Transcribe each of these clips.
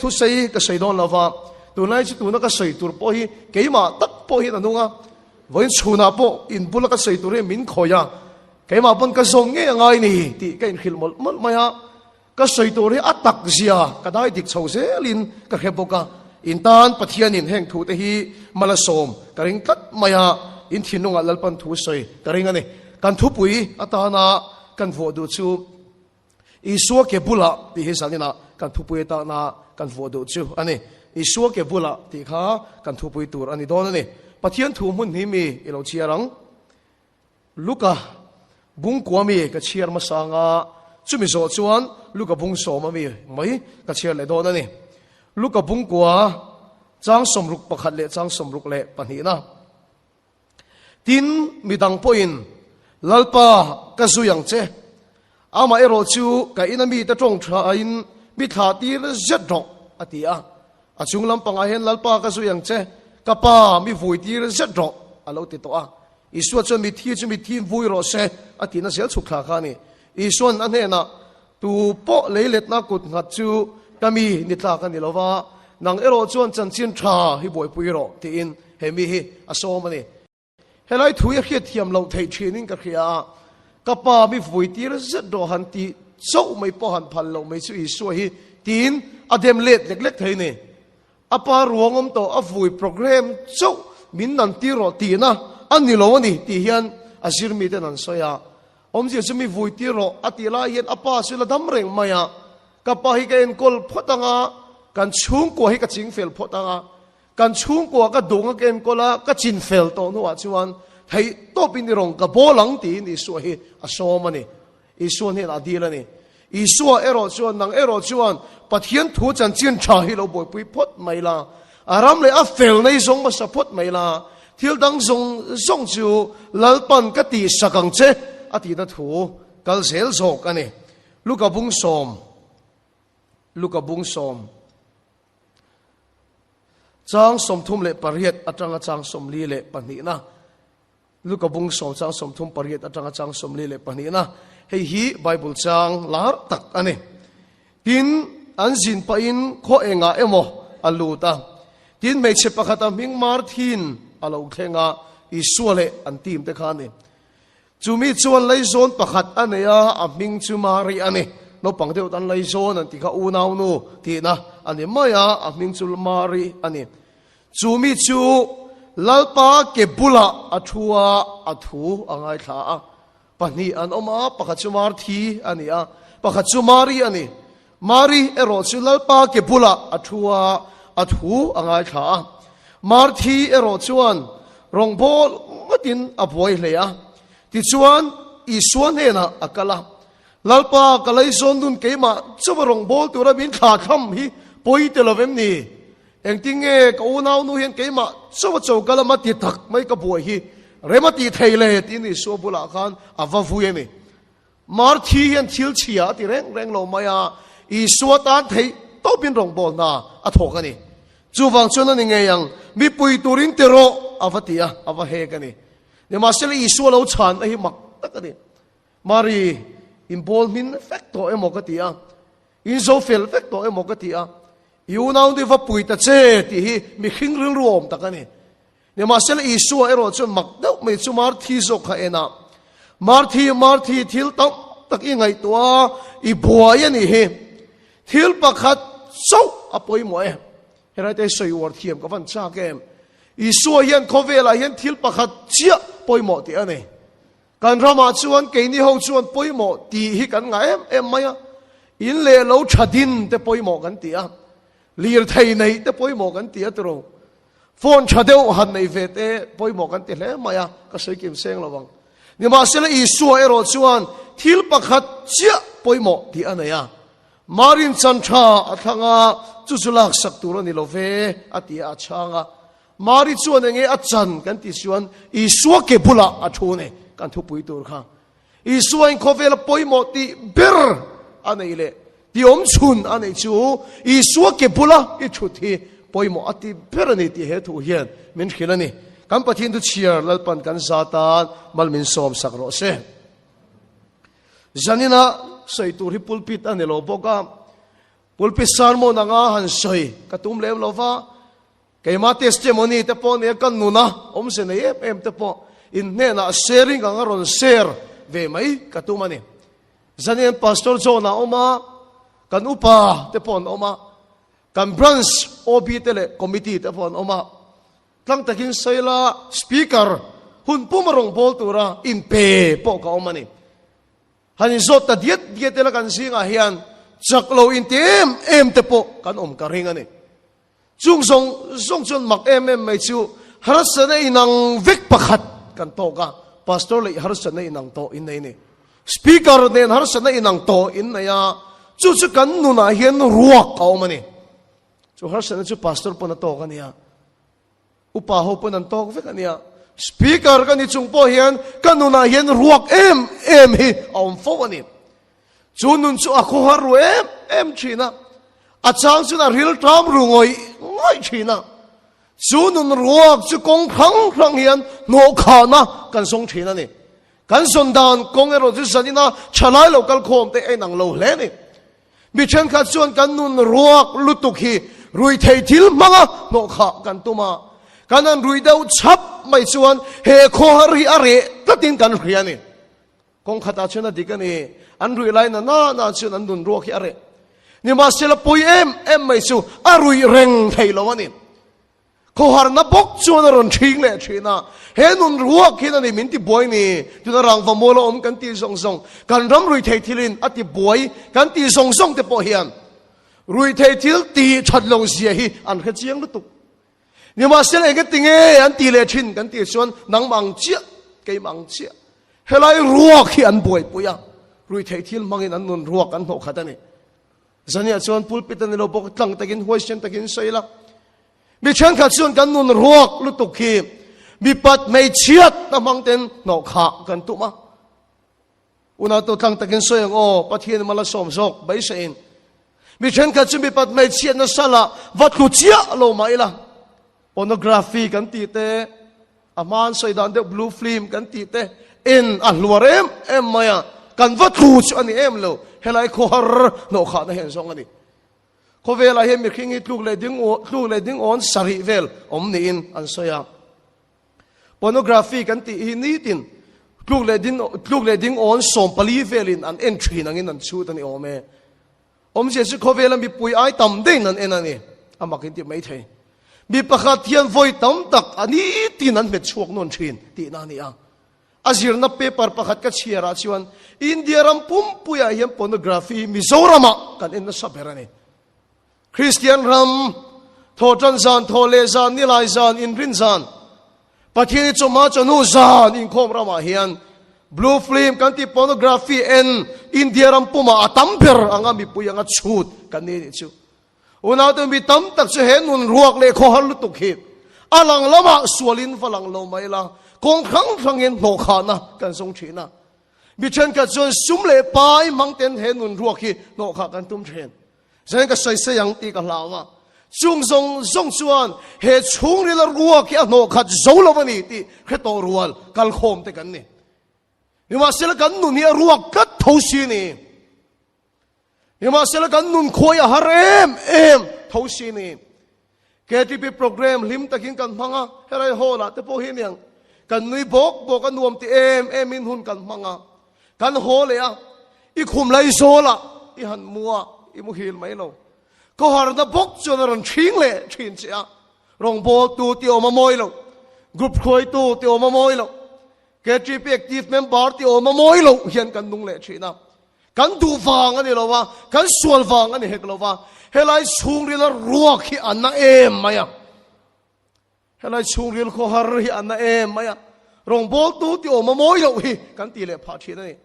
thu sei ka sei don lova tu nai chu tu na ka sei tur po hi keima tak po hi anunga voin chuna po in bula ka sei tur min khoya keima pon ka zong nge ngai ni ti ka in khil mol mol maya ka sei tur hi atak zia ka dai dik chho se lin ka kheboka in tan pathian in heng thu te hi malasom ka ring tat maya in thinunga lalpan thu sei ka ring ani kan thu pui atana kan vo du chu Isua ke bula ti hi salina kan thupui ta na kan vodu chu ani Isua ke bula ti kha kan thupui tur ani don ani pathian thu mun hi mi ilo chiarang luka bung kwami ka chiar masanga chumi zo chuan luka bung so ma mi mai ka chiar le don ani luka bung kwa chang somruk pakhat le chang somruk le pani na tin midang poin lalpa ka zuyang che ama ero chu ka inami ta tong tha in mi tha ti zet dong atia achung lam panga hen lalpa ka su yang che ka pa mi vui ti zet dong alo ti to a iswa chu mi thi vui ro se atina sel chu kha kha ni iswan an he na tu po leilet na kut ngat chu kami ni tla ka ni lova nang ero chuan chan chin tha hi boi pui ro ti in he mi hi aso mani helai thui khiat thiam lo thei training ka khia kapa mi vui tir zet do han ti so mai po han phal lo mai chu Isua hi tin adem let lek lek thei ni apa ruangom to a vui program so min nan ti ro ti na ani lo ni ti hian azir mi den an soya om ji chumi vui ti ro atila yen apa sila dam reng maya kapa hi ken kol photanga kan chung ko hi ka ching fel photanga kan chung ko ka dong ken kola ka chin fel to no wa chuan thei to pin ni rong ka bolang ti ni Isua hi asomani Isua ni adilani Isua ero chuan nang ero chuan pathian thu chan chin tha hi lo boi pui phot mai la aram le a fel nei zong ma sa phot mai la thil dang zong chu lalpan ka ti sakang che ati na thu kal zel zok ani luka bung som chang som thum le pariat atanga chang som li le pani na luka bung som chang som thum pariat atanga chang som li le pani na hei hi bible chang lar tak ani tin an zin pa in kho enga emo aluta tin me che pakhata ming mar thin alo thenga Isua le an tim te khani chumi chuan lai zon pakhat aneya a ming chu mari ani no pangdeu tan lai zon an ti kha u nau nu ti na ani maya a ming chu mari ani chumi chu lalpa ke bula athua athu angai tha pani an oma pakhat chu mar thi ani a pakhat chu mari ani mari ero chu lalpa ke bula athua athu angai tha mar thi ero chuan rongbol matin aboi hlea ti chuan Isua he na akala lalpa kalai zon dun keima chuwa rongbol tura bin kha kham hi poi te lovem ni engtinge ka unau nu hen keima chuwa chokala ma ti thak mai ka boi hi remati theile tin Isua bula khan ava vuye ni mar thi hen thil chia ti reng lo maya Isua tan thei to bin rongbol na athokani chuwang chuna ni nge yang mi pui turin tero avatia ava he kani ne masel Isua lo chan a hi mak takani mari involvement factor emokatia inzofel factor emokatia you now de va pui ta che ti hi mi khing ring rom takani ne masel Isua ero chu mak dau me chu mar thi zo kha ena mar thi thil tak i ngai tua I buaya ni he thil pakhat so apoi mo e herai te soi war thiam ka van cha kem Isua hian khovela hian thil pakhat chia poimo ti ani kan rama chuan ke ni ho chuan poimo ti hi kan nga em maya in le lo thadin te poimo kan ti a lir thei nei te poimo kan ti a tro phone thadeu han nei ve te poimo kan ti hle maya ka sei kim seng lawang ni ma sela Isua ero chuan thil pakhat chia poimo ti anaya marin chancha athanga chuchulak saktur ni love atia achanga mari chuan nge achan kan ti chuan Isua ke bula athune kan thu pui tur kha Isua in khovel poimo ti ber anei le ti om chun anei chu Isua ke bula I thuthi poimo ati ber ani ti he thu hian min khilani kan pathin tu chiar lalpan kan zatan malmin som sakro se janina saitur hi pulpit anelo boka pulpisan mo na nga hansoy katumlem lova kay ma testimony te po ne kan nuna se na em te po in ne na sharing ang aron share ve mai katumani zanen pastor Jonah oma kan upa te pon oma kan branch obi tele committee te pon oma tlang takin soila speaker hun pumarong bol tura in pe po ka omani hanin zot ta diet tela kan singa hian chaklo in em te po kan karingani chung song chun mak mai chu harasana inang vek pakhat kan to ka pastor le harasana inang to in nei ni speaker nen harasana inang to in na ya chu kan nu na hian ruak ka omani chu harasana chu pastor po na to ka niya upa ho po nan to vek ania speaker kan ni chung po hian kan nu na hian ruak em hi om fo ani chunun chu ako haru em china achang chu na ril tram rungoi ngoi china chunun ruak chu kong khang hian no khana kan song china ni kan son dan kong ero chu sanina chalai local khom te enang lo le ni mi chen kha chuan kan nun ruak lutuk hi rui thei thil manga no kha kan tuma kanan rui dau chap mai chuan he kho hari are tatin kan riani kong khata chuna dikani an rui lai na chun an dun ruak hi are ni ma sela poi em mai chu arui reng thei lo ani ko har na bok chuan ron thing le thina he nun ruak hin ani min ti boy ni tu na rang va molo kan ti song kan ram rui thei thilin ati boy kan ti song te po hian rui thei thil ti that lo sia hi an kha chiang lu tu ni ma sela ke tinge an ti le thin kan ti chuan nang mang chia ke mang chia helai ruak hi an boy puya rui thei thil mangin an nun ruak an ho khatani zania chuan pulpit an lo bok tlang takin hoisen takin soila mi chen kha chuan kan nun ruak lutuk hi mi pat mei chiat na mangten no kha kan tuma una to tlang takin soyang o pathian mala som sok bai sein mi chen kha chu mi pat mei chiat na sala wat ku chia lo maila pornography kan ti te aman soidan de blue film kan ti te in alwarem maya kan vat khu chu ani em lo helai kho har no kha na hen song ani kho vela he mi khingi tluk le ding on sari vel om ni in an soya pornography kan ti hi ni tin tluk le ding on som pali velin an entry nangin an chu tani ome om je chu kho vela mi pui ai tam de nan enani amakin ti mai thei mi pakhat hian voi tam tak ani tin an met chuak non thin ti na ni a azir na paper pakhat ka chiara chuan India ram pumpuya hian pornography Mizorama kan in na saberani Christian ram thotan zan thole zan nilai zan in rin zan pathian choma chanu zan in khom rama hian blue film kan ti pornography en India ram puma atamper anga mi puyanga chut kan ni chu una to mi tam tak che hen nun ruak le kho har lu tuk hi alang lama sualin falang lo mai la kong khang in no khana kan song thina mi chen ka chon sum le pai mang ten hen nun ruak hi no kha kan tum chen zen ka sai se yang ti ka lawa chung song chuan he chung ri la ruak hi no kha zo lo ni ti khe to rual kal khom te kan ni ni ma sel kan nu ni ruak kat tho si ni ni ma sel kan nun khoya harem tho si ni KTP program lim takin kan manga herai hola te po hin yang kan nui bok kan nuam ti em in hun kan manga kan hole a i khum lai zola i han muwa i mu hil mai lo ko har na bok chon ron thing le thin cha rong bo tu ti o ma moi lo group khoi tu ti o ma moi lo KTP active member ti o ma moi lo hian kan nung le thina kan du wang ani lo wa kan sual wang ani hek lo wa helai chung ri la ruak hi anna maya helai chung ri kho har hi anna maya rong bol tu ti o ma moi lo hi kan ti le pha thi ni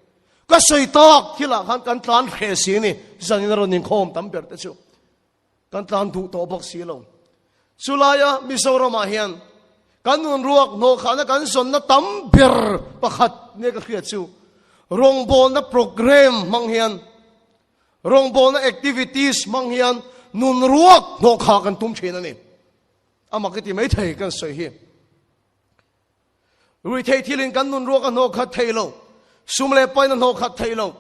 ka sei tak thila kan tlan khe si ni zangin ron nin khom tam ber te chu kan tlan tu to bok si lo sulaya Mizorama hian kan nun ruak no khana kan son na tam ber pakhat ne ka khia chu rong bol na program mang hian rong bol na activities mang hian nun ruak no kha kan tum thina ni ama ke ti mai thei kan soi hi rui thei thilin kan nun ruak no kha thei lo sumle pai na no kha thei lo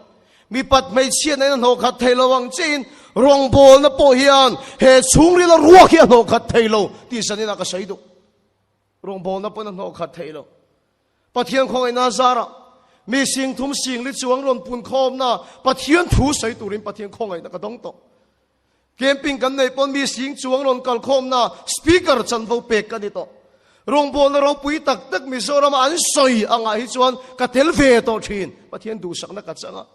mi pat mai chian na no kha thei lo wang chin rong bol na po hiyan he chung ri la ruak hian ho khat thailo ti sanina ka saidu rong bol na po na ho khat thailo pathian khong ina zara mi sing thum sing li chuang ron pun khom na pathian thu sai turin pathian khong ai na ka dong to camping kan nei pon mi sing chuang ron kal khom na speaker chan vo pek ka ni to rong bol na ro pui tak tak mi zoram an soi anga hi chuan ka tel ve to thin pathian du sak na ka changa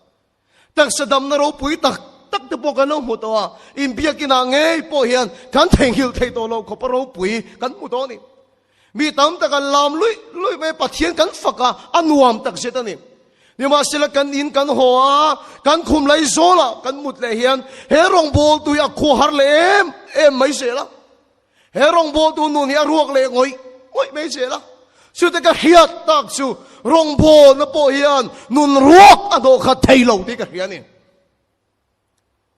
tak sadam na ro pui tak tak te po ka no mu to a in bia kina ngei po hian kan theng hil thei to lo ko ro pui kan mu to ni mi tam ta kan lam lui me pathian kan faka anuam tak se ta ni ni ma sila kan in kan ho a kan khum lai zola kan mut le hian he rong bol tu ya khu har le em mai se la he rong bol tu nu ni a ruak le ngoi mai se la chu te ka hiat tak chu rong bol na po hian nun ruak ado kha thailo ti ka hian ni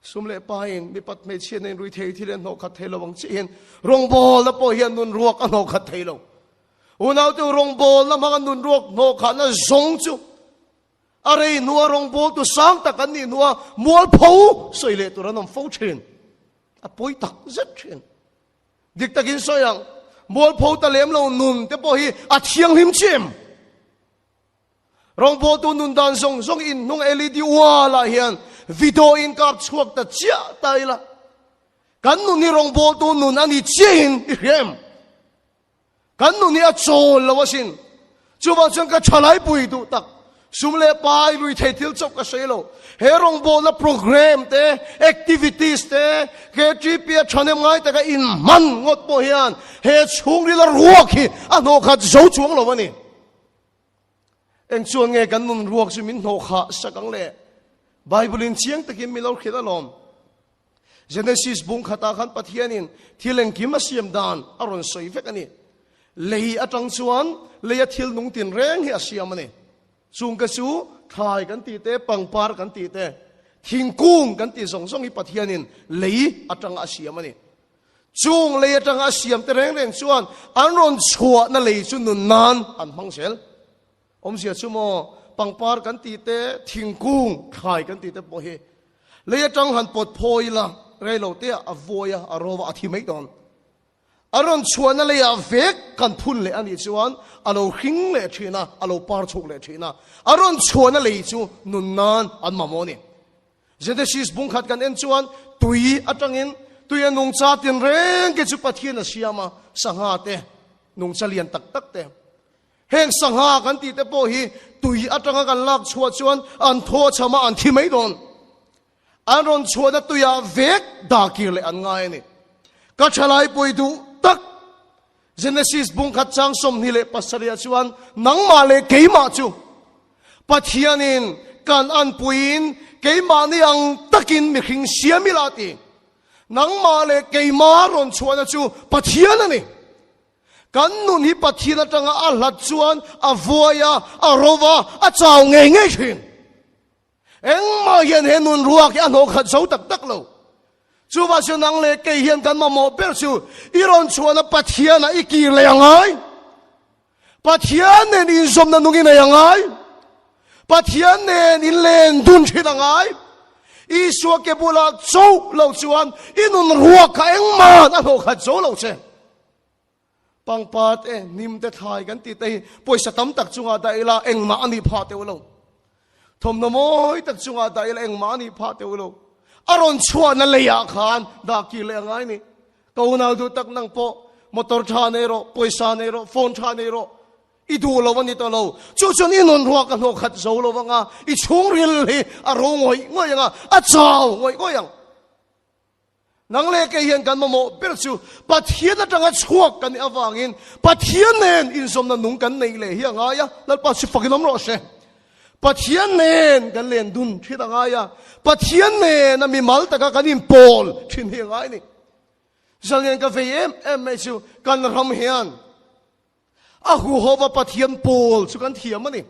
sum le pain mi pat me chen en rui thei thilen no kha thailo wang chen rong bol na po hian nun ruak ado kha thailo unau tu rong bol na ma nun ruak no kha na zong chu are nuwa rong bol tu sang ta kan ni nuwa mual pho soi le tu ranom pho chen a poi tak zet chen dik takin soyang mual pho ta lem lo nun te po hi a thiang him chem rong bol tu nun dan zong in nung LED wala hian video in kap chuak ta chia tai la kan nu ni rong bol tu nun ani chen hem kan nu ni a chol lawasin chuba chang ka thalai pui tu tak sumle pai lui thei thil chop ka selo herong bol na program te activities te ke gp chanem ngai ta ka in man ngot po hian he chung ri la ruak hi ano kha zo chuang lo wani eng chuan nge kan nun ruak su min no kha sakang le bible in chiang takin mi lo khila lom genesis bung khata khan pathianin thileng kim asiam dan aron soi vek ani lei atang chuan leia thil nung tin reng hi asiam ani chung ka chu thai kan ti te pangpar kan ti te thingkung kan ti song hi pathianin lei atang asiam ani chung lei atang asiam te reng chuan anron chhuwa na lei chu nun nan an mangsel om sia chumo pangpar kan ti te thingkung thai kan ti te po hi lei atang han pot phoila reilo te avoya arova athi mai don aron chuan le ya vek kan phun le ani chuan alo hing le thina alo par chuk le thina aron chuan le chu nun nan an mamoni genesis bung khat kan en chuan tui atangin tuya nung cha tin reng ke chu pathian asiama sangha te nung chalian tak tak te heng sangha kan ti te po hi tui atanga kan lak chhuat chuan an tho chama an thi mai don aron chuan tuya vek da kir le an ngai ni ka chalai poi du tak genesis bung khat chang som ni le pasaria chuan nang ma le keima chu pathianin kan an puin keima ni ang takin mi khing siamilati nang ma le keima ron chuan chu pathian ani kan nun hi pathian atanga a hlat chuan a voya a rova a chaw nge thin eng ma hian he nun ruak ya no khat zo tak tak lo chu wa chu nang le ke hian kan ma mo per chu iron chuan a pathian a ikir le angai pathian nen in zom na nungin angai pathian nen in len dun thina ngai i suak ke bula zo lo chuan inun ruak ka eng man a ho khat zo lo che pangpat nim te thai kan ti te poisa tam tak chunga da ila eng ma ani pha te lo thom na moi tak chunga da ila eng ma ani pha te lo aron chuan na leya khan da ki le ngai ni ko na du tak nang po motor tha ne ro poisa ne ro phone tha ne ro i du lo wani to lo chu chun inun ruak kan ho khat zo lo wanga i chung ril hi a ro ngoi nga a chaw ngoi yang nang le ke hian kan mo per chu pathian atanga chuak kan awangin pathian nen in som na nung kan nei le hi anga ya lal pa si fakinom ro se pathian nen kan len dun thi da nga ya pathian nen na mi mal ta ka kan in pol thin hi ngai ni zalien ka vem me chu kan ram hian a hu hova pathian pol chu kan thiam ani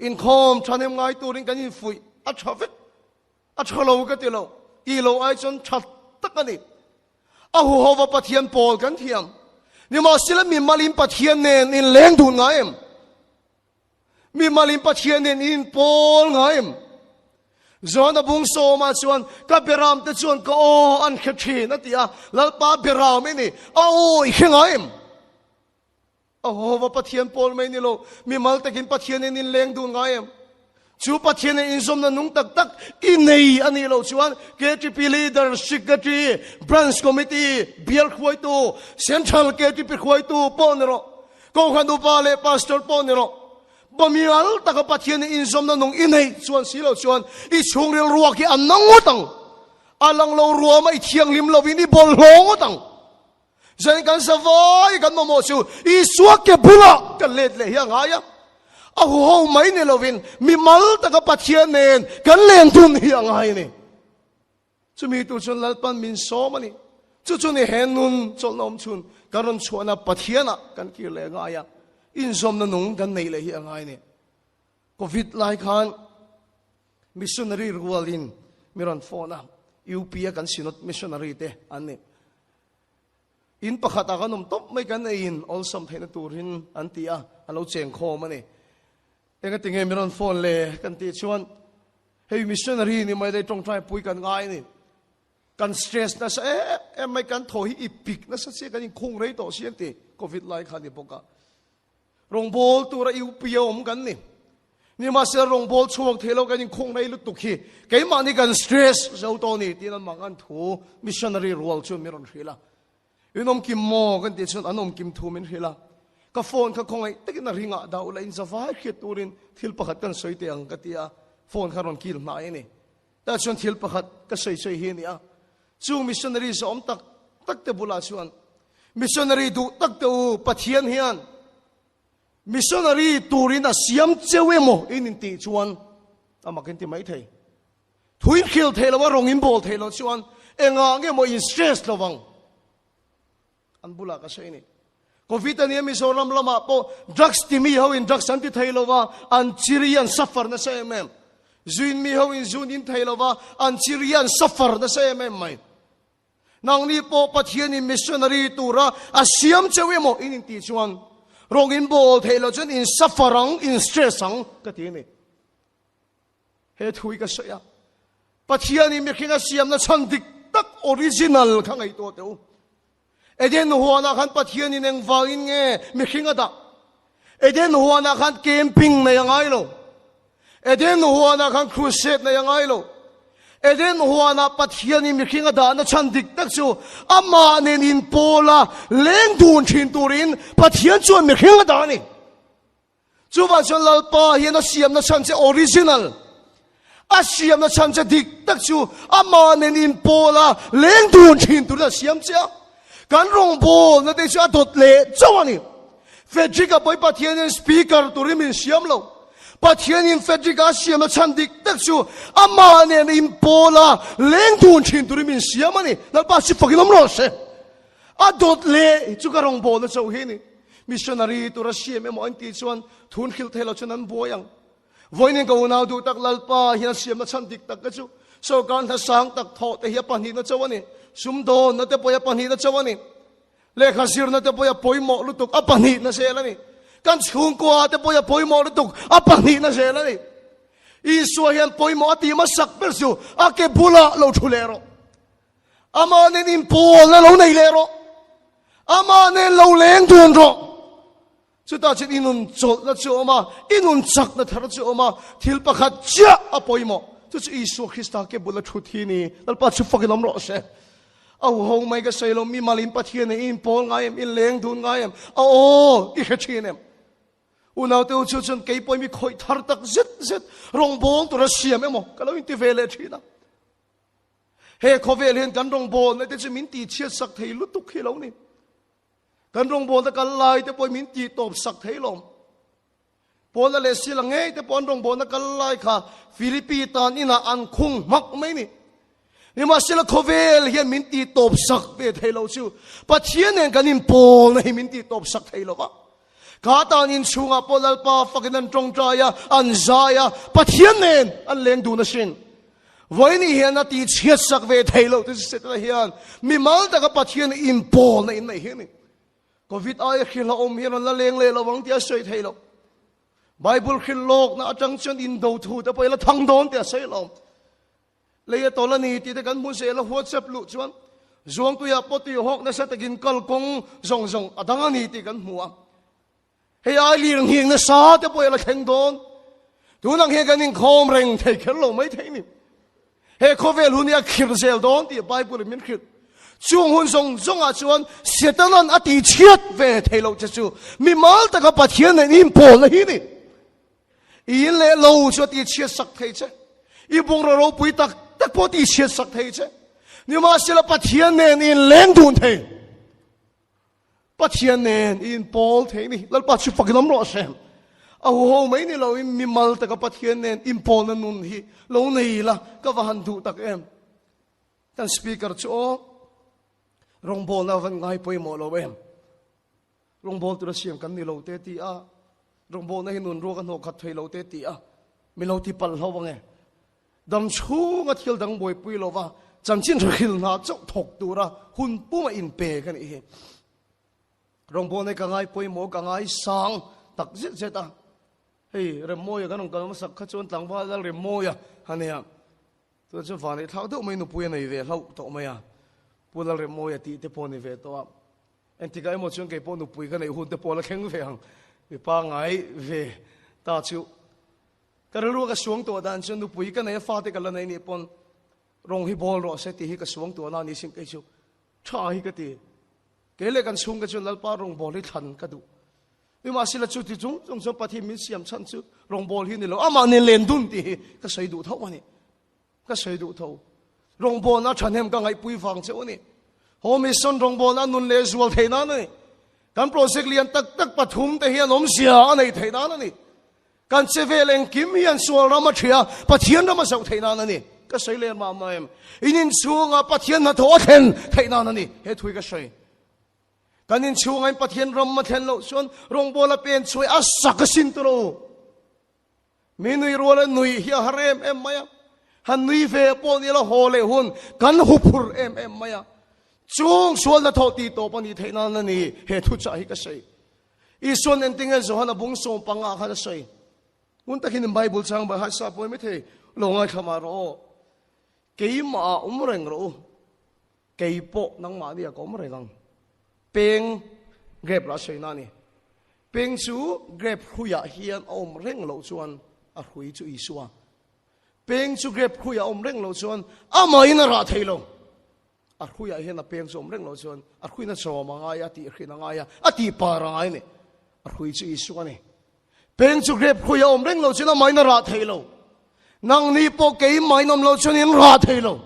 in khom thanem ngai turin kan in fui a thavet a thalo ka ti lo i lo ai chon that tak ani a hu hova pathian pol kan thiam ni ma sila mi malim pathian nen in leng dun ngai em mi malim pathian nen in pol ngai em zona bung so ma chuan ka beram te chuan ka o an khe thi na tia lalpa beram ni o I khengaim o wa pathian pol mai ni lo mi mal takin pathian in leng du ngaim chu pathian in som na nung tak tak inei ani lo chuan KTP leader secretary branch committee bial khoi tu central KTP khoi tu ponero ko khandu pale pastor ponero bamial taka pathian in som na nung inei chuan silo chuan I chungril ruwa ki anang utang alang lo ruwa mai thiang lim lo ini bol long utang zan kan savai kan mo chu I suak ke bula kan let le hiang aya ho mai ne lovin mi mal taka pathian nen kan len tun hiang ai ni chumi tu chun lalpan min so mani chu chu ni henun chol nom chun karon chuana pathiana kan ki le nga ya in som na nung kan nei le hiang ai ni covid lai khan missionary rualin miron phone UP kan sinot missionary te ani in pakhata kanom top mai kan in olsam thena turin antia alo cheng kho mani enga tinge miron phone le kan ti chuan hey missionary ni mai dai tong trai pui kan ngai ni kan stress na sa mai kan thoi ipik na sa se kan khung rei to sian ti covid lai khan ni poka rong bol tu ra UP om kan ni ma se rong bol chuak thelo kan khung rei lu tukhi ke ma ni kan stress zo to ni tin an mangan thu missionary role chu miron hila inom kim mo kan ti chun anom kim thu min hila ka phone ka khongai takin ringa da ula in zawai khit turin thil pakhat kan soite ang katia phone kharon kil na ai ni ta chun thil pakhat ka soi soi hi ni a chu missionary so om tak tak te bula chuan missionary du tak te u pathian hian missionary turin a siam chewe mo in ti chuan amakin ti mai thei thuin khil thelo wa rongin bol thelo chuan enga nge mo in stress lowang an bula ka sei ni covid ani mi so ram lama po drugs ti mi ho in drugs anti thailowa an chirian suffer na sei mem zuin mi ho in zun in thailowa an chirian suffer na sei mem mai nang ni po pathian in missionary tura asiam chewe mo in ti chuan rong in bol thailo chun in sufferang in stressang ka ti ni he thui ka soya pathian in mi khinga siam na chan dik tak original khangai to teu eden huana khan pathian in eng vain nge mi khinga da eden huana khan camping na yangai lo eden huana khan crusade na yangai lo eden huana pathian in mi khinga da na chan dik tak chu ama nen in pola leng dun thin turin pathian chuan mi khinga da ni chu wa chon lal pa hian a siam na chan che original a siam na chan che dik tak chu ama nen in pola leng dun thin turin siam che kan rong bol na te cha dot le chawani fedrika boy pathian speaker turim in siam lo pathian in fedrika siam na chan dik tak chu ama ne in pola leng dun thin turim in siam ani na pa si fakinom ro se a dot le chu ka rong bol na chaw hi ni missionary tu ra siam mo anti chuan thun khil thelo chuan boyang voinin ko na du tak lalpa hi siam na chan dik tak ka chu so kan tha sang tak tho te hi pa ni na chawani sumdo na te poya pani na chawani lekha sir na te poya poimo lutuk apani na selani kan chung ko te poya poimo lutuk apani na selani isu hian poimo ati ma sak persu ake bula lo thulero ama ne nin pol na lo nei lero ama ne lo leng dun ro chu ta chin inun chol na chu ma inun chak na thar chu ma thil pakhat cha apoimo chu isu Krista ke bula thuthi ni lalpa chu fakilam ro se au ho mai ka sei lo mi malin pathian in pol ngai in leng dun ngai I khachinem unaw te chu chun kei poi mi khoi thar tak zet rong bol tu ra siam emo kalo in ti vele thina he khovel hen kan rong bol na te chu min ti chiat sak thei lu tuk khilo ni kan rong bol ta kal lai te poi min ti top sak thei lom pol la le silang ngai te pon rong bol na kal lai kha Philippines tan ina an khung mak mai ni ni ma sila khovel hian min ti top sak ve thailo chu pathian en kanin pol na min ti top sak thailo ka ta nin chunga polal pa fakinan tong traya an zaya pathian nen an leng du na sin voini hian ati chiat sak ve thailo tu se ta hian mi mal ta ka pathian in pol na in nei hian covid ai khila om hian la leng le lawang tia soi thailo bible khil lok na atang chen in do thu ta poila thang don tia sei lom lấy tổ là nị thì cái muốn sẽ là WhatsApp lụ chuan zuang tu ya poti hok na sa takin kal kong zong zong adanga ni ti kan mua he ai li rang hiang na sa te poi la kheng don tu nang he ganin khom reng thei khel lo mai thei ni he khovel hunia khir zel don ti bible min khir chung hun zong zong a chuan setanan ati chiat ve thei lo chu mi mal ta ka pathian nei im pol na hi ni in le lo chu ti chiat sak thei che i bung ro pui tak tak poti chiat sak thei che nhưng mà sẽ là bắt thiên nền in lên đun thế, bắt thiên nền in Paul thế này, lần bắt chụp phật lắm rõ xem, hồ mấy này lâu in mimal ta cái bắt thiên nền in Paul nên nun hi, lâu này là cái vạn thủ tắc em, tan speaker chỗ, rong Paul là vẫn ngay bơi mò lâu em, rong Paul từ đó xem cái này lâu tê tì à, rong Paul này nun ruộng hồ khát thấy lâu tê tì à, mình lâu tì pal lâu vang em, đam chú ngắt hill đằng bồi bơi lâu va. Chẳng chín rồi khi nào chọc thọc tu ra hun pu mà in pe cái này rong po này cả ngày poi mo cả ngày sang tak zết zết ta hey rem mo ya cái nông cái sắc khát chuan tang va la rem mo ya han ya tôi cho phản này tháo đâu mấy nụ pui này về lâu tổ mấy à pu la rem mo ya ti te po này về to anh ti cái một chuyện cái po nụ pui cái này hun te po la khen về hàng vì pa ngày về ta chịu cái lu cái xuống tổ đàn chuyện nụ pui cái này pha te cái lần này nè pon rong hi bol ro se ti hi ka suang tu na ni sim kai chu tha hi ka ti ke le kan sung ka chu lal pa rong bol hi than ka du ni ma sila chu ti chung chung so pathi min siam chan chu rong bol hi ni lo ama ni len dun ti ka sei du thau ani ka sei du thau rong bol na than hem ka ngai pui fang che ani ho mi son rong bol na nun le zual the na ni kan project lian tak tak pathum te hian om sia nei the na ni kan che ve leng kim hian sual ra ma thia pathian ra ma sau the na ni cái sấy lên mà em, in chuông à bắt thiên là thua thiên, thấy nào nè, hết thui cái sấy, cái in chuông anh bắt thiên ram mà thiên lộ xuân, rong bò là bên xuôi ác sắc cái xin tro, mình nuôi ruột là nuôi hiệp harem em mày, han nuôi về bọn đi là hồ lệ hun, gan hụp hur em mày, chuông xuân là thọ ti tổ bọn đi thấy nào nè, hết thui chạy cái sấy, ý xuân anh tiếng anh rồi han là bung sông băng à cái sấy, muốn ta khi nhìn Bible sang bài hát sa bôi mới thấy, lâu ngày tham gia rồi cái mà rèn rồi cái bộ năng mà đi à có rèn peng grab là谁那里peng chú grab khuya hiền rèn lâu chuan à khuya chú isu à peng chú grab khuya rèn lâu chuan à mà ina ra thấy lâu à khuya hiền là peng chú rèn lâu chuan à khuya nó so mà ngay à ti khi nó ngay à ti para ngay nè à khuya chú isu này peng chú grab khuya rèn lâu chuan à mà ina ra thấy lâu nang ni po cái mai nom lo chuan in ra thei lo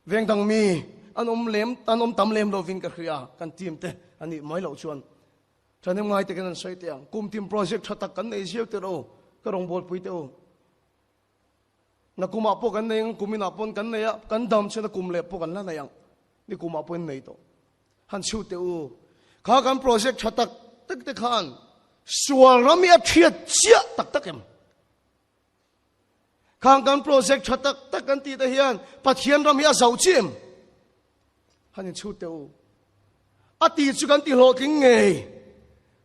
veng dang mi an tam lem lo vin ka khria kan team te ani mai lo chuan chanem ngai te kan soi te kum team project thatak kan nei siu te ro ka rong bol pui te o na kuma po kan nei kumina pon kan nei kan dam chena kum le po kan la na yang ni kuma pon nei to han chu te o kha kan project thatak tak te khan sual rami a thiat chia tak tak em khang kan project thatak tak kan ti ta hian pathian ram hi a zau chim hanin chu teu ati chu kan ti lo king nge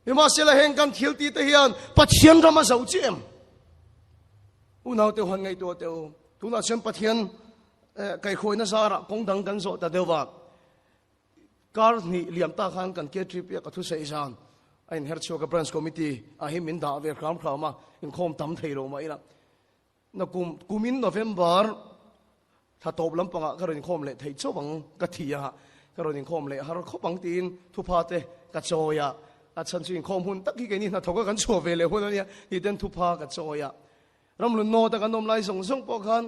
mi ma sela heng kan thil ti ta hian pathian ram a zau chim u nau te hon ngai to teu tu na sem pathian kai khoi na sara kong dang kan zo ta dewa kar ni liam ta khan kan ke trip ya ka thu sei san ain her choka branch committee a hi min da ve kham khama in khom tam thei ro mai la na kumin November tha top lam panga karon khom le thei chowang ka thia karon khom le har khopang tin thu pha te ka choya a chan chin khom hun tak ki ni na thoka kan cho ve le hun ania ni den thu pha ka choya ram lu no ta kan nom lai song song po khan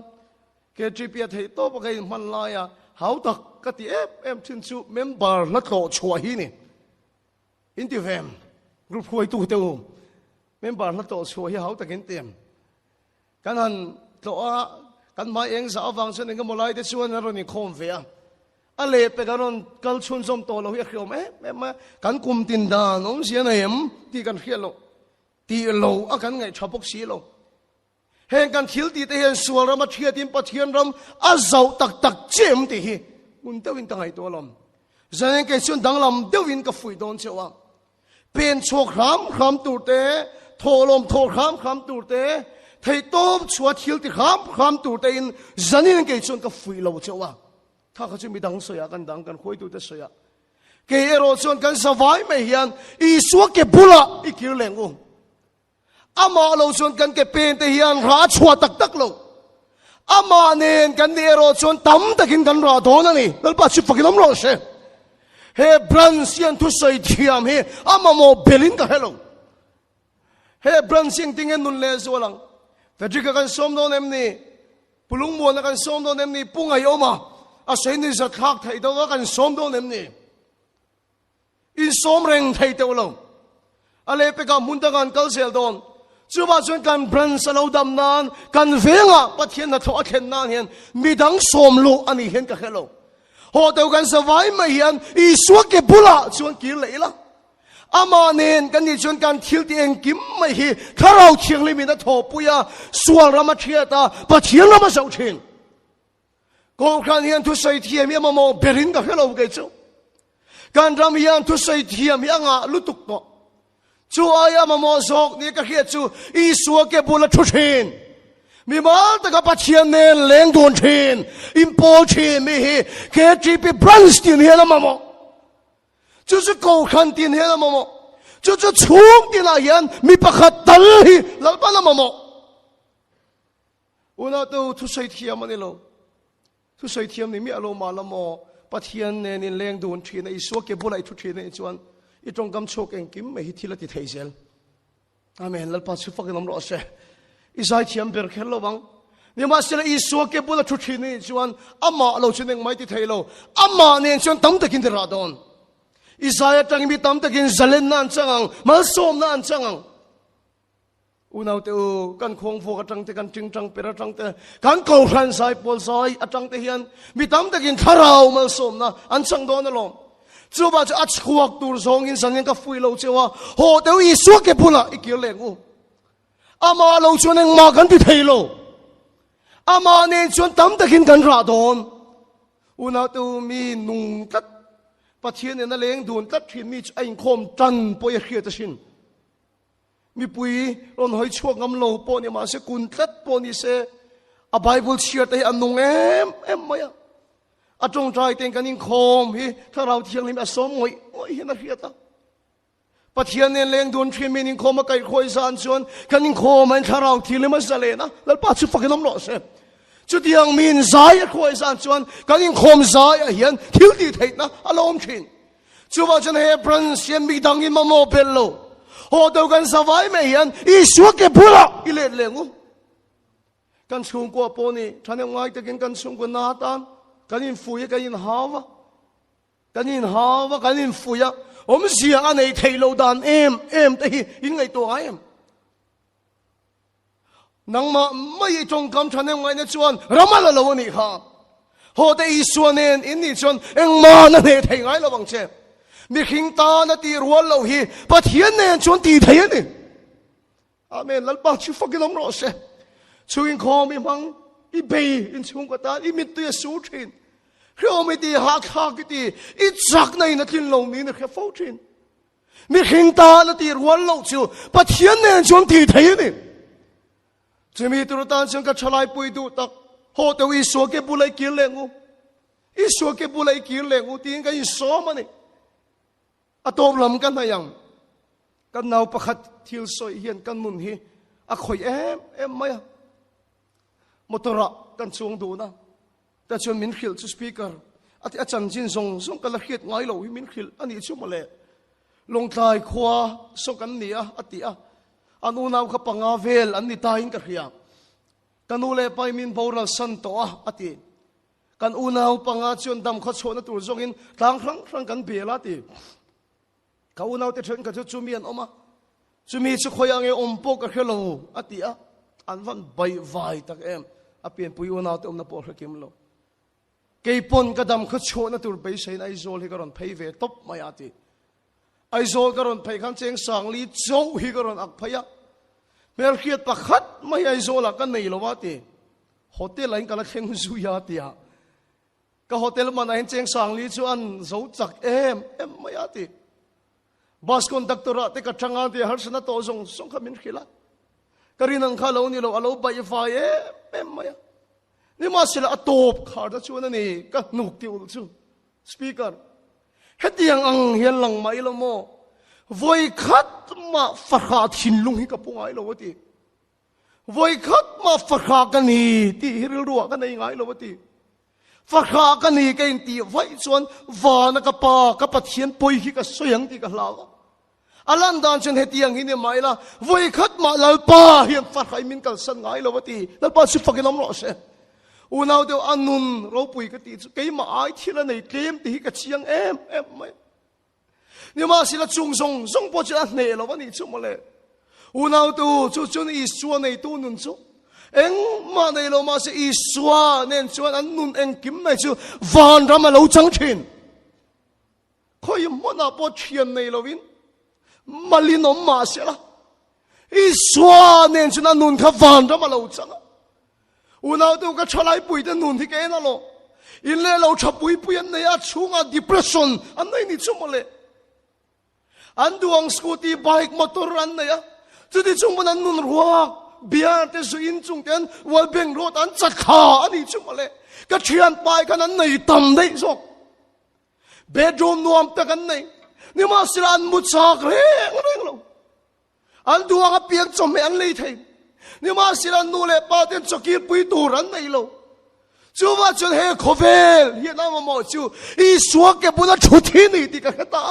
ke trip ya thei to pa kai man la ya hau tak ka ti em chin chu member na to chua hi ni in ti vem group khoi tu te member na to chua hi hau takin tem kan han to a kan mai eng sa awang chen eng mo lai te chuan ro ni khom ve a le pe karon kal chun som to lo hi khiom ma kan kum tin da nom sia na em ti kan khialo ti lo a kan ngai thapok si lo heng kan thil ti te hen sual ram a thia tin pathian ram a zau tak tak chem ti hi mun te win tangai to lom zanen ke chun dang lam de win ka fui don chewa pen chok ram tur te tholom thor kham tur te thầy tôm chúa thiếu thì khám tụ tên dân nên cái chuyện cái phui lâu châu à thà cái chuyện bị đắng sợiกันđắngกันkhối tụ tới sợi cái rồi chuyệnกันsurvive mà hiện ý số cái bula ý kiểu leng u ama lâu chuyệnกันcái pen thì hiện ra chúa tắc lâu ama nênกันnày rồi chuyện tắm ta kinhกันra đó nè nó bắt chụp cái nấm rồi sẽ he bransian thu sợi thiam he ama mo belin ka hello he bransian tingen nun le zo lang Fedrika kan som do nem ni pulung mo na kan som do nem ni pungai oma a sei ni za thak thai do kan som do nem ni in som reng thai te lo ale pe ka mun ta kan kal sel don chu ba chuan kan bran salo dam nan kan venga pathian na tho khen nan hian midang som lo ani hen ka hello ho to kan savai ma hian I suak ke bula chuan ki leila ama nen kan ni chuan kan thil ti eng kim mai hi tharau thiang le mi na tho puya sual rama thiata pathian rama sau thin ko khan hian thu sai thiam ya mo berin ka hello ke chu kan ram hian thu sai thiam ya nga lutuk to chu aya mo zok ni ka khia chu I suak ke bula thu thin mi mal ta ka pathian nen leng don thin impol thin mi hi ke gp branch tin hian mo就是高看点黑了么么，就是冲点那样，米不可得去，老板那么么。我那都出水天嘛的喽，出水天你米阿罗马了么？把天呢你两度天呢，一说给不来出天呢，就一种咁错嘅金咪去了啲提升。阿妹，老板出发嘅咁罗些，一晒天别看了王。你妈现在一说给不来出天呢，就阿妈老出能买啲提喽，阿妈呢就等得见得拉动。Isaya tang mi tam takin zalen nan changang malsom nan changang unaw te u kan khong fo ka tang te kan ting tang pera tang te kan ko ran sai pol sai atang te hian mi tam takin tharau malsom na an chang don alom chu ba cha chuak tur zong in san ka fui lo chewa ho te u su ke pula ikil leng u ama lo chuan eng ma kan ti theilo ama ne chuan tam takin kan ra don unaw te u mi nung tat pathian na leng dun tat thin mi ain khom tan poi khia ta sin mi pui ron hoi chuak ngam lo po ni ma se kun tat po ni se a bible share te anung em maya a tong trai ten kanin khom hi tharau thiang lim a som ngoi hi na khia ta pathian ne leng dun thin mi nin khom a kai khoi san chuan kanin khom an tharau thilim a zale na lal pa chu fakin om lo se chú tiếng min zai khoi san chuan kanin khom zai a hian thil ti thei na alom thin chu ba chen he bran siam mi dang in mo bello ho do kan savai me hian I suak ke bula I le lengu kan chung ko po ni thane ngai te kan chung ko na tan kanin fuya kanin hawa kanin fuya om sia anei theilo dan em te hi in ngai to ai em nang ma mai trong kam thane ngai na chuan ramala lo ni kha ho te I suanen in ni chuan eng ma na ne thei ngai lo bang che mi khing ta na ti rual lo hi pathian ne chuan ti thei ni amen lal pa chu fakin om ro se chuin kho mi mang I be in chung ka ta I mit tu su thin khro mi ti ha kha ki ti I chak nei na tin lo ni na kha fo thin mi khing ta na ti rual lo chu pathian ne chuan ti thei ni Jimmy tu tan chung ka chalai pui du tak ho te I so ke bulai kil lengu I so ke bulai kil lengu tin ka I so ma ni atop lam kan hayang kan nau pakhat thil soi hian kan mun hi a khoi em maya motora kan chung du na ta chon min khil chu speaker ati a chan jin zong kala khiat ngai lo hi min khil ani chu male long thai khwa so kan ni a ati a anu nau kha panga vel an ni ta in ka khia kanu le pai min boral san to a ati kan unau panga chon dam kha chona tur zong in tang rang kan bela ti ka unau te thon ka chu mian oma chumi chu khoyang e ompo ka khelo ati a an van bai vai tak em apien pui unau te omna por kim lo keipon kadam kha chona tur bai sein ai zol hi karon phei ve top mai ati ai zol karon phei kham cheng sang li chou hi karon ak phaya mer khiat pakhat mai ai zol kan nei lo wati hotel lain kala theng zu ya tia ka hotel man ai cheng sang li chuan zo chak em mai ati bus conductor te ka thanga te har sana to song khamin khila kari nang khalo ni lo alo bai fa ye maya ni ma sila atop khar da chu na ni ka nuk ti ul chu speaker hetiang ang hian lang mai lo mo voi khat ma fakha thin lung hi ka pungai lo ti voi khat ma fakha ka ni ti hiril ruwa ka nei ngai lo ti fakha ka ni ka in ti vai chuan wa na ka pa thian poi hi ka soyang ti ka hla alan dan chen hetiang hi ni mai la voi khat ma lalpa hian fakhai min kal san ngai lo ti lalpa su fakinam ro se unaw deu anun ro pui ka ti ke ma ai thila nei tlem ti ka chiang em mai ni ma sila chung song po cha ne lo ni chu mole unaw tu chu ni suwa nei tu nun chu eng ma nei lo ma se i suwa nen chuan an nun eng kim mai chu van ram lo chang thin khoi mo na po thian nei lo win malin om ma se la i suwa nen chu na nun kha van ram lo chang unaw tu ka chalai pui de nun thi ke na lo in le lo tha pui an nei a chunga depression an nei ni chu mole an duang scooty bike motor an nei a chu ti chung ban nun ruak bia te su in chung ten wal beng road an chakha ani chu mole ka thian pai kan an nei tam dei sok bedroom nuam ta kan nei ni ma silan mu chak reng lo an duang a piang chom an lei thei ni ma silan nu le pa ten chokir pui tu ran nei lo chu wa chu he khovel hi na mo chu I suak ke buna thuthi ni ti ka ta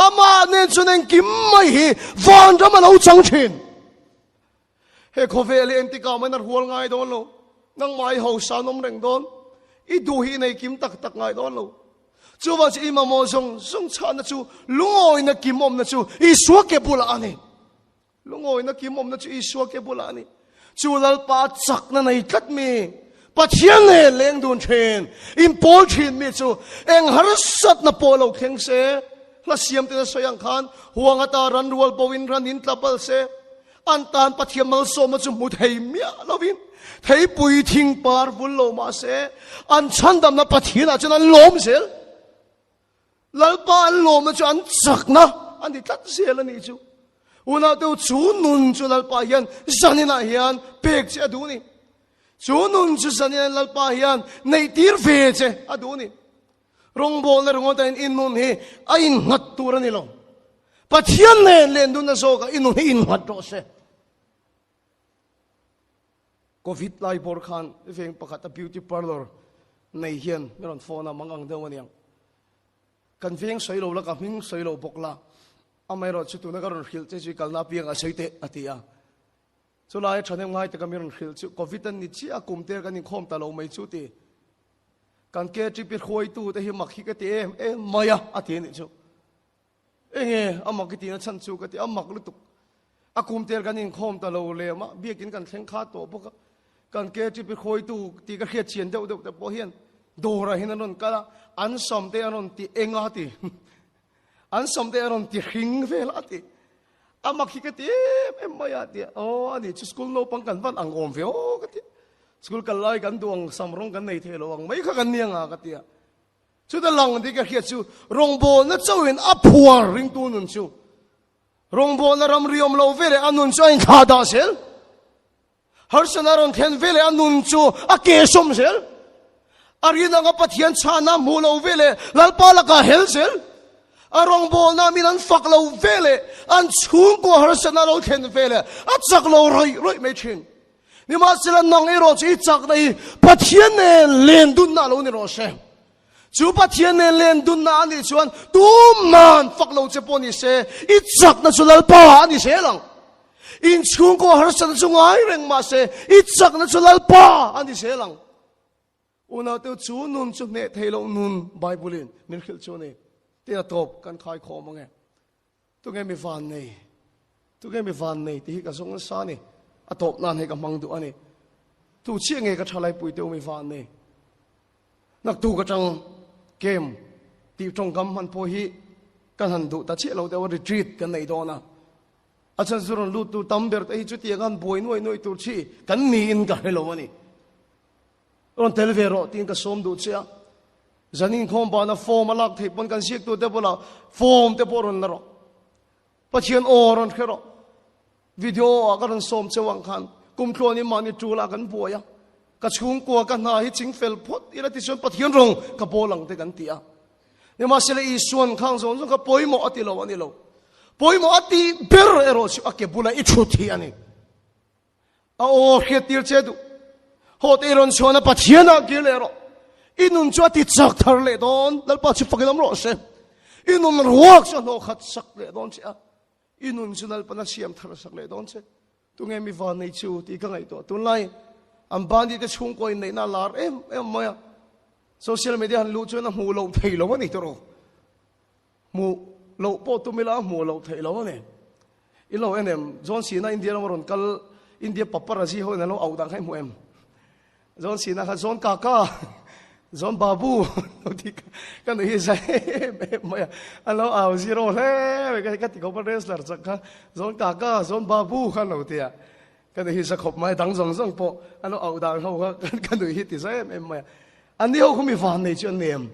ama ne chu nen kim mai hi van ram lo chang thin he khovel en ti ka man ar hual ngai don lo nang mai ho sa nom reng don I du hi nei kim tak ngai don lo chu wa chi ma mo song cha na chu lungoi na kim om na chu I suak ke bula ani lungoi na kim om na chu I suak ke bula ani chu lal pa chak na nei kat mi pathian ne leng dun chen in pol thin mi chu eng har sat na polo kheng se la siam te soyang khan huanga ta ran rual bowin ran in tlapal se an tan pathiam mal so ma chu mu thei mia lovin thei pui thing par bul lo ma se an chandam na pathian a chuan lom sel lalpa an lom na chu an chak na an di tat sel ani chu una tu chu nun chu lalpa hian zanina hian pek che adu ni chu nun chu zanina lalpa hian nei tir ve che adu ni rong bol na rong ta in nun hi a in ngat tur ani lo pathian ne len dun na so ka in nun hi in ngat ro se covid lai bor khan veng pakhat a beauty parlor nei hian meron phone a mangang deu maniang kan veng soilo la ka hing soilo bokla amai ro chu tu na karon khil che chi kalna piang a seite atia chu lai thane ngai te kameron khil chu covid an ni chi a kumte kan ni khom ta lo mai chu ti kan ke tri pi khoi tu te hi makhi ka te maya ati ni chu enge amak ti na chan chu ka ti amak lu tu akum tel kan in khom ta lo le ma biakin kan thleng kha to boka kan ke tri pi khoi tu ti ka khia chien deu te po hian dora hinan kala an som te anon ti enga ti an som te anon ti hing vel ati amak hi ka ti maya ti o ani chu school no pang kan van ang om ve o ka ti school kan lai kan duang samrong kan nei thelo ang mai kha kan nianga ka tia chu da lang di ka khia chu rong bol na chawin a phuar ring tu nun chu rong bol na ram riom lo vele anun chu in kha da sel har sanaron then vele anun chu a ke som sel arina nga pathian chana mu lo vele lalpa la ka hel sel arong bol na min an fak lo vele an chung ko har sanaro then vele a chak lo roi mai chin ni ma sila nang ero chi chak nei pathian ne len dun na lo ni ro se chu pathian ne len dun na ani chuan tu man fak lo che poni se I chak na chulal pa ani se lang in chung ko har san chung ai reng ma se I chak na chulal pa ani se lang una tu chu nun chu ne thelo nun bible min khil chu ne te top kan khai kho mange tu nge mi van nei ti ka song sa ni atop nan he ka mangdu ani tu chi nge ka thalai pui teu mi van nei nak tu ka chang game ti tong kam han po hi kan han du ta che lo te retreat kan nei do na achan zurun lu tu tamber te hi chu ti kan boi noi tu chi kan ni in ka hello ani ron telvero tin ka som du chia zanin khom ba na form alak thei pon kan siek tu te bola form te poron na ro pathian oron khero video kan som chewang khan kum thlo ni mani tula kan buaya ka chung ko kan na hi ching fel phot ila ti son pathian rong ka bolang te kan tia ni ma sele I suan khang zon ka poimo ati lo ani lo poimo ati ber ero si ake bula I thuthi ani a o khetir chedu hot eron chona pathiana gilero inun chu ati chak thar le don lalpa chi fakilam ro se inun ruak sa no khat sak le don cha inun sunal pana siam thar sak le don che tunge mi van nei chu ti ka ngai to tunlai am bandi te chung ko nei na lar em moya social media han lu chu na mu lo thei lo ni to ro mu lo po tu mi la mu lo thei lo ne I lo enem John Cena India lo ron kal India paparazzi ho na lo au dang hai mu em John Cena ha John kaka John babu kan hi sai moya alo au zero le ka ti ko pa wrestler chaka John kaka John babu kan lo tia kan hi sa khop mai dang jong po alo au dang ho kan hi ti sai em moya ani ho khumi van nei chu nem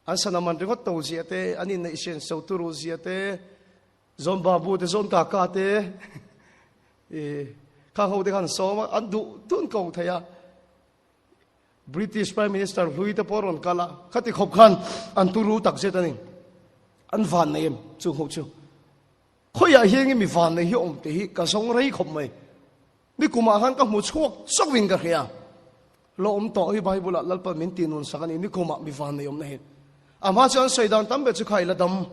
an sanaman ringo to ziate ani nei sen so tu ro ziate John babu te John kaka te ka ho de kan so ma an du tun ko thaya British Prime Minister Louis de Poron kala khati khop khan an turu tak se tani an van nei chu ho chu khoya hieng mi van nei hi om te hi ka song rei khop mai ni kuma han ka mu chuak sok wing ka hia lo om to hi bible lal pa min tinun sakani ni kuma mi van nei om nei ama chan soidan tam be chu khai la dam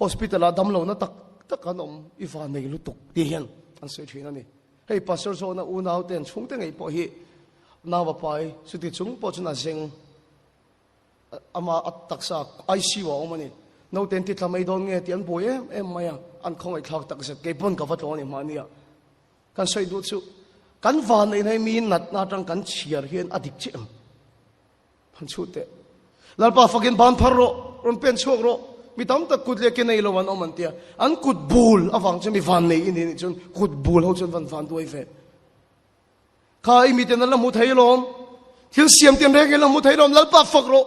hospital dam lo na tak tak kan om I van nei lu tuk ti hian an se thina ni hei pastor so na u nau ten chung te ngai po hi nawa pai suti chung po chuna sing ama at taksa IC wa omani no ten ti tlamai don nge ti an boy em maya an khong ai thak tak se ke pon ka vat oni mania kan soi du chu kan van nei mi nat na tang kan chiar hian adik chem han chu te lalpa fakin ban phar ro ron pen chok ro mi tam tak kut le ke nei lo wan oman tia an kut bul awang che mi van nei in ni chun kut bul ho chun van duai fe khai mi ten la mu thei lom thil siam ten reng la mu thei lom lalpa fak ro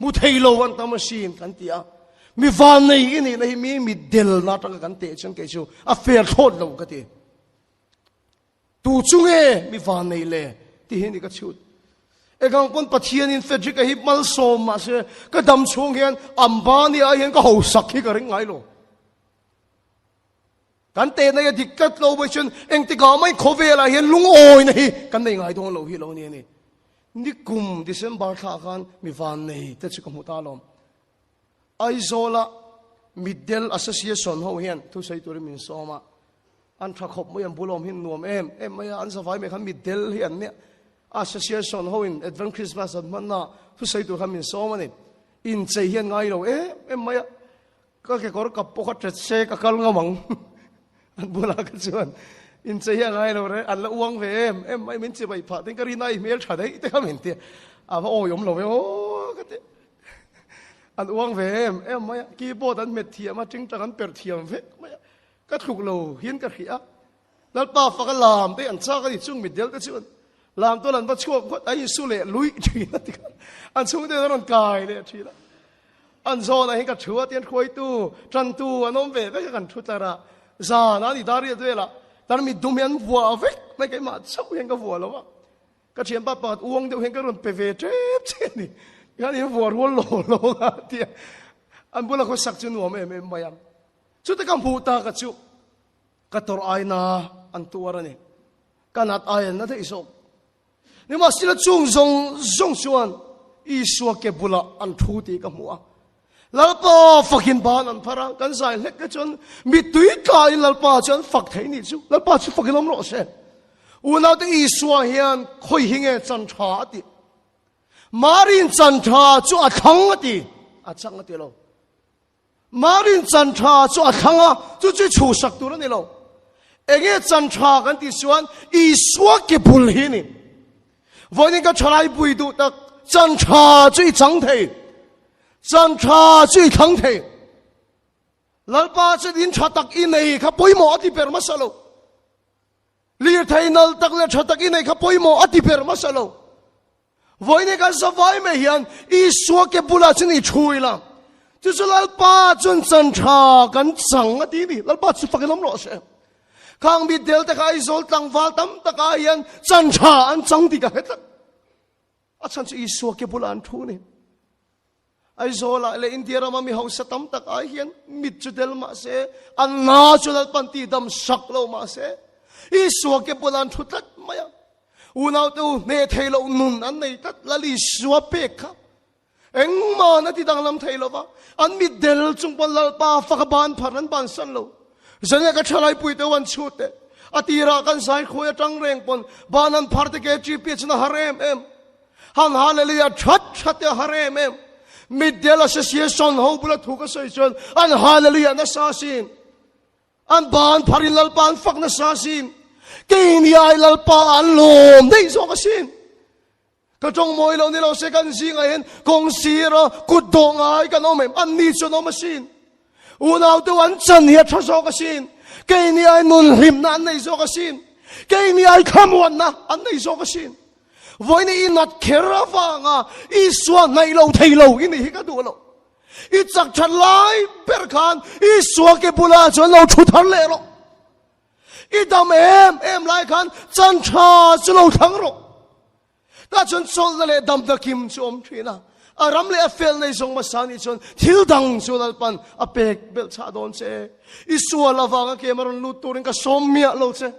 mu thei lo wan ta machine kan tia mi van nei in ni mi del na ta kan te chen ke chu a fair thot lo ka ti tu chunge mi van nei le ti he ni ka chut e gang pon pathian in fedrik a hip mal som ma se ka dam chung hian ambani a hian ka ho sak hi ka ring ngai lo kan te na ya dikkat lo ba chen eng ti ga mai khovela hian lung oi nei kan nei ngai dong lo hi lo ni ni kum December kha khan mi van nei te chu ko ta lom ai zola middle association ho hian thu sei tur min soma an tha khop mo yam bulom hin nuam em maya an safai me khan middle hian ne association ho in advent Christmas at manna thu sei tur khan min soma ni in chei hian ngai lo em maya ka ke kor kap po khat se ka kal ngamang an bula ka chuan in chei hian ngai lo re an la uang ve em mai min chi bai pha ting ka ri nai mel tha dei te kha min ti a o yom lo ve o ka te an uang ve em mai ki bo dan met thiam a ting tang an per thiam ve mai ka thuk lo hin ka khia lal pa fa ka lam te an cha ka ni chung mi del ka chuan lam to lan ba chuak khat ai su le lui thi na ti an chung te ron kai le thi la an zo na hin ka thua tian khoi tu tran tu anom ve ka kan thu tara za na ni dari de la tar mi dumian vua ve mai kai ma chau hen ka vua lo wa ka thiam pa pat uang de hen ka ron pe ve trep che ni ka ni vua ro lo ga ti an bula ko sak chu nu me mayam chu te kam pu ta ka chu ka tor ai na an tu ara ni kanat ai na te isok ni ma sila chung zong chuan I suak ke bula an thu ti ka mu a lalpa fakin ban an phara kan sai lek ka chon mi tui ka in lalpa chon fak thei ni chu lalpa chu fakin om ro se una te I suwa hian khoi hinge chan tha ti marin chan tha chu a thang ti a chang ti lo marin chan tha chu a thanga chu chu sak tu ni lo enge chan tha kan ti suan I suak ke bul hi ni voin ka thlai pui du tak chan tha chu I chang thei chan tha chu I thang thei lalpa chu din tha tak I nei kha poimo ati per masalo lir thai nal tak le tha tak I nei kha poimo ati per masalo voin ka savai me hian I suak ke bula chu ni chui la chu lalpa chun chan tha kan chang ati ni lalpa chu fakin om lo se kang mi del ta kai zol tang val tam ta ka hian chan tha an chang ti ka het a chan chu Isu ke bulan thu ni ai zola le India rama mi hausa tam ta ka hian mit chu del ma se an na chu dal pan ti dam sak lo ma se Isu ke bulan thu tat maya unaw tu ne thailo nun an nei tat lali suwa pe kha eng ma na ti dang lam thailo ba an mi del chung pon lal pa fa ka ban pharan ban san lo zane ka thalai pui te wan chute atira kan sai khoya tang reng pon banan phar te ke chi pe chna harem em han hallelujah that te harem em mi del association ho bula thu ka sai chon an hallelujah na sa sin an ban pharin lal pan fak na sa sin ke ni ai lal pa an lom dei so ka sin ka trong moi lo ni lo se kan sing a hen kong sira ku dong ai kan om an ni chu no machine unaw tu an chan hi tha so ka sin ke ni ai nun him na an nei so ka sin ke ni ai kham wan na an nei so ka sin voi ni inat khera wanga Iswa nei lo thei lo in hi ka du lo I chak chat lai per khan Iswa ke bula chon lo thu thar le lo I dam em lai khan chan tha chu lo thang ro ta chon sol le dam da kim chom thina aram le afel nei song masani chon thil dang chu dal pan a pek bel cha don che Iswa la wanga ke maron lu turin ka somia lo che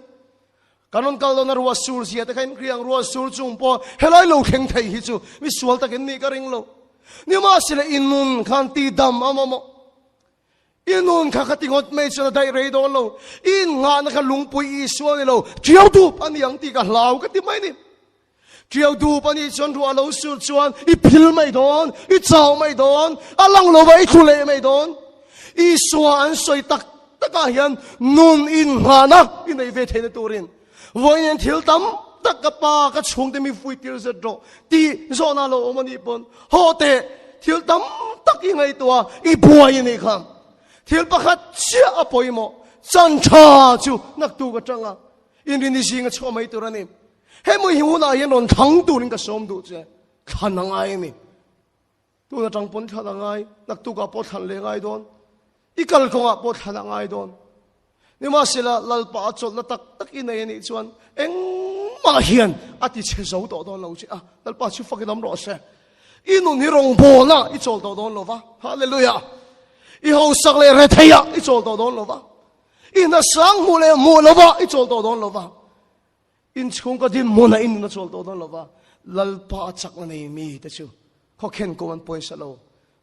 kanon kal na ruwa sur sia ta kain kriang ruwa sur chung po helai lo kheng thei hi chu mi sual ta ken ni ka ring lo ni ma sile inun khan ti dam amamo inun kha khati ngot me chana dai re do lo in nga na kha lungpui Iswa ni lo chiao du pan yang ti ka lau ka ti mai ni chiao du pan I chon ruwa lo sur chuan I phil mai don I chau mai don alang lo vai thule mai don Iswa an soi tak taka hian nun in nga na in ei ve thene turin voin thil tam tak ka pa ka chung te mi fui tir za do ti zona lo mani pon ho te thil tam tak I ngai tua I buai ni kham thil pakhat chia apoi mo chan tha chu nak tu ka changa in rin ni sing a chho mai turani he mo hiu na hian ron thang tu ning ka som du che khan ngai ni tu na tang pon tha ngai nak tu ka po than le ngai don ikal ko nga po than ngai don ni ma sila lal pa chol na tak tak inai ni chuan eng ma hian ati che zo do don lo chi a lal pa chu fakidam ro se inu ni rong bo na I chol do don lo va hallelujah I ho sak le re theya I chol do don lo va ina sang mu le mu lo va I chol do don lo va in chung ka din mo na in na chol do don lo va lal pa chak na nei mi ta chu kho khen ko man poi sa lo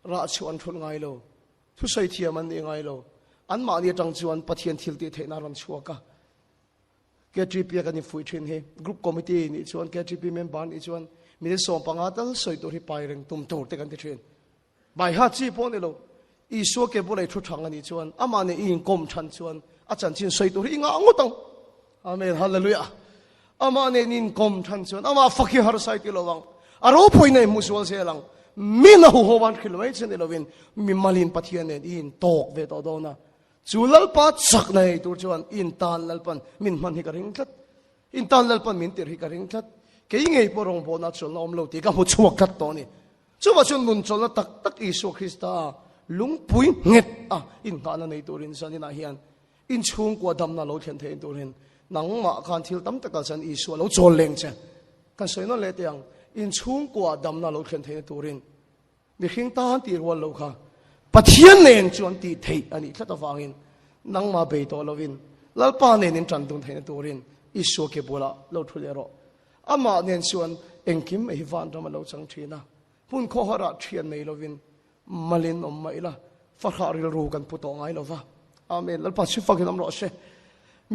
ra chuan thun ngai lo thu sai thia man ni ngai lo an ma ni tang chuan pathian thil ti theina ram chuaka KTP ka ni fui thin he group committee ni chuan KTP member ni chuan mi som panga tal soi to ri pai reng tum tur te kan ti thin bai ha chi pon lo Iswa ke bulai thu thang ani chuan ama ne in kom than chuan a chan chin soi to ri nga ngotang amen hallelujah ama ne nin kom than chuan ama fakhi har sai ti lowang aro poi nei musual se lang min hu howan khilwai chen lovin mi malin pathian ne in tok ve to dona chulal pa chak nei tur chuan in tan lalpan min man hi ka ring thlat in tan lalpan min tir hi ka ring thlat ke ngei porong bo na chol nom lo ti ka mu chuak thlat to ni chuwa chun nun chol na tak tak Isu Krista lungpui nget a in ka na nei turin san ina hian in chung kwa dam na lo thlen thein turin nang ma khan thil tam taka chan Isu lo chol leng che kan soino le tiang in chung kwa dam na lo thlen thein turin mi khing ta han ti rwal lo kha pathian nen chuan ti thei ani thlat awangin nang ma be to lovin lalpa nen in tran dun thein turin Isu ke bola lo thule ro ama nen chuan engkim ei van ram lo chang thina pun kho hara thian nei lovin malin om maila fakharil ru kan puto ngai lova amen lalpa chi fakinam ro se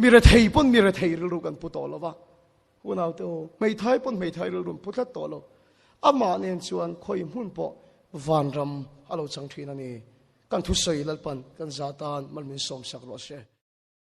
mire thei pon mire thei ru kan puto lova unaw to mei thai pon mei thai ru putat to lo ama nen chuan khoi mun po van ram alo chang thina ni kan thu sei lalpan kan zatan malmin som sak ro se